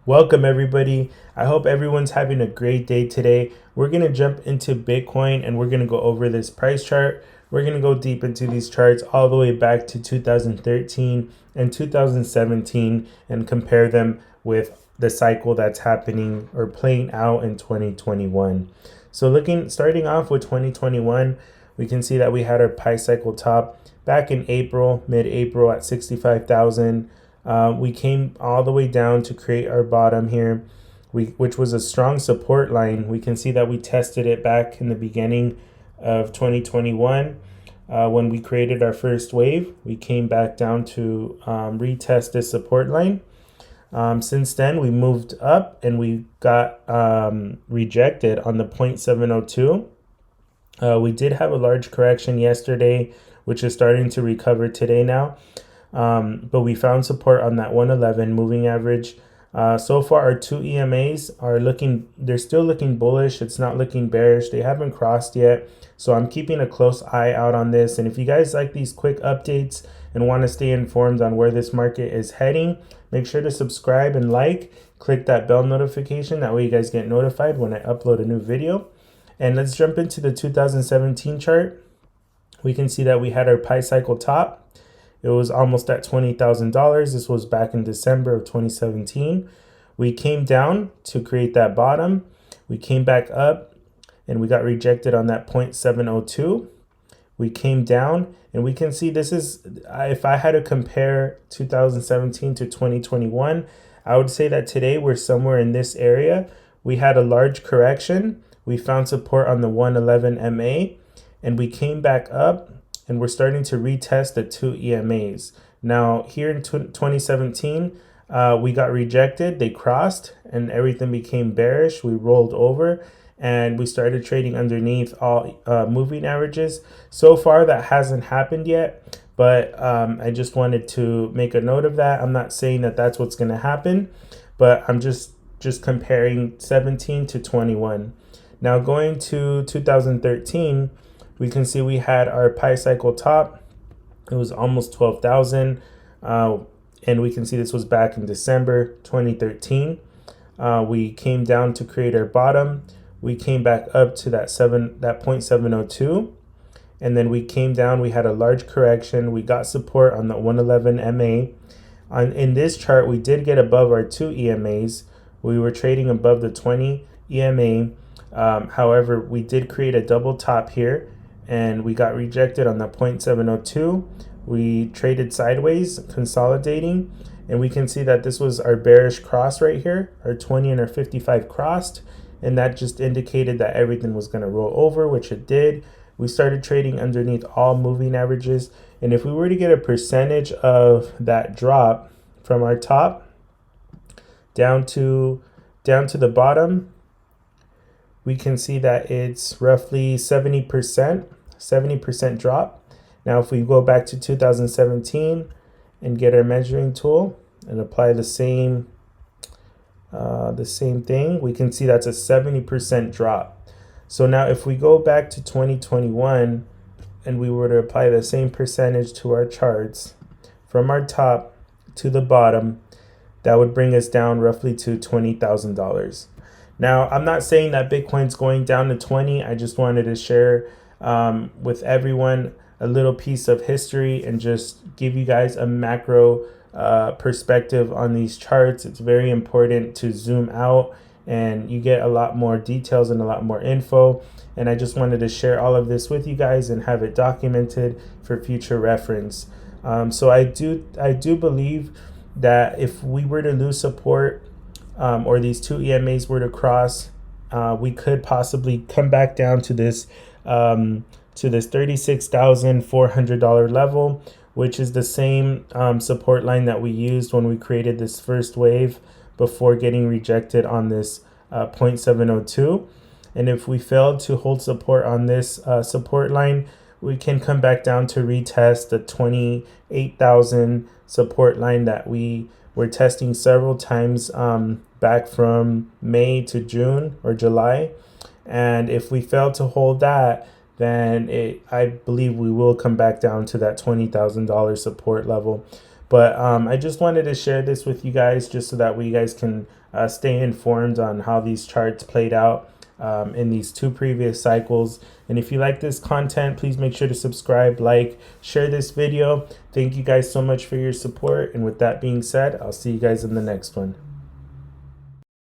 Welcome, everybody. I hope everyone's having a great day today. We're going to jump into Bitcoin and we're going to go over this price chart. We're going to go deep into these charts all the way back to 2013 and 2017 and compare them with the cycle that's happening or playing out in 2021. So starting off with 2021, we can see that we had our Pi cycle top back in mid-April at 65,000. We came all the way down to create our bottom here, which was a strong support line. We can see that we tested it back in the beginning of 2021 when we created our first wave. We came back down to retest this support line. Since then, we moved up and we got rejected on the 0.702. We did have a large correction yesterday, which is starting to recover today now. But we found support on that 111 moving average. So far, our two EMAs they're still looking bullish. It's not looking bearish. They haven't crossed yet. So I'm keeping a close eye out on this. And if you guys like these quick updates and want to stay informed on where this market is heading, make sure to subscribe and click that bell notification. That way you guys get notified when I upload a new video. And let's jump into the 2017 chart. We can see that we had our Pi cycle top. It was almost at $20,000. This was back in December of 2017. We came down to create that bottom. We came back up and we got rejected on that 0.702. We came down and we can see this is, if I had to compare 2017 to 2021, I would say that today we're somewhere in this area. We had a large correction. We found support on the 111 MA and we came back up. And we're starting to retest the two EMAs. Now, here in 2017, we got rejected. They crossed and everything became bearish. We rolled over and we started trading underneath all moving averages. So far, that hasn't happened yet, but I just wanted to make a note of that. I'm not saying that that's what's going to happen, but I'm just comparing 17 to 21. Now, going to 2013, we can see we had our Pi cycle top. It was almost 12,000. And we can see this was back in December 2013. We came down to create our bottom. We came back up to that 0.702. And then we came down. We had a large correction. We got support on the 111 MA. In this chart, we did get above our two EMAs. We were trading above the 20 EMA. However, we did create a double top here. And we got rejected on the 0.702. We traded sideways, consolidating, and we can see that this was our bearish cross right here. Our 20 and our 55 crossed, and that just indicated that everything was going to roll over, which it did. We started trading underneath all moving averages, and if we were to get a percentage of that drop from our top down to the bottom, we can see that it's roughly 70% drop. Now, if we go back to 2017 and get our measuring tool and apply the same thing, we can see that's a 70% drop. So now if we go back to 2021 and we were to apply the same percentage to our charts from our top to the bottom, that would bring us down roughly to $20,000. Now, I'm not saying that Bitcoin's going down to 20. I just wanted to share with everyone a little piece of history and just give you guys a macro perspective on these charts. It's very important to zoom out and you get a lot more details and a lot more info. And I just wanted to share all of this with you guys and have it documented for future reference. So I do believe that if we were to lose support or these two EMAs were to cross, we could possibly come back down to this $36,400 level, which is the same support line that we used when we created this first wave before getting rejected on this 0.702. And if we fail to hold support on this support line, we can come back down to retest the 28,000 support line that we were testing several times back from May to June or July. And if we fail to hold that, then I believe we will come back down to that $20,000 support level. But I just wanted to share this with you guys just so that you guys can stay informed on how these charts played out in these two previous cycles. And if you like this content, please make sure to subscribe, like, share this video. Thank you guys so much for your support. And with that being said, I'll see you guys in the next one.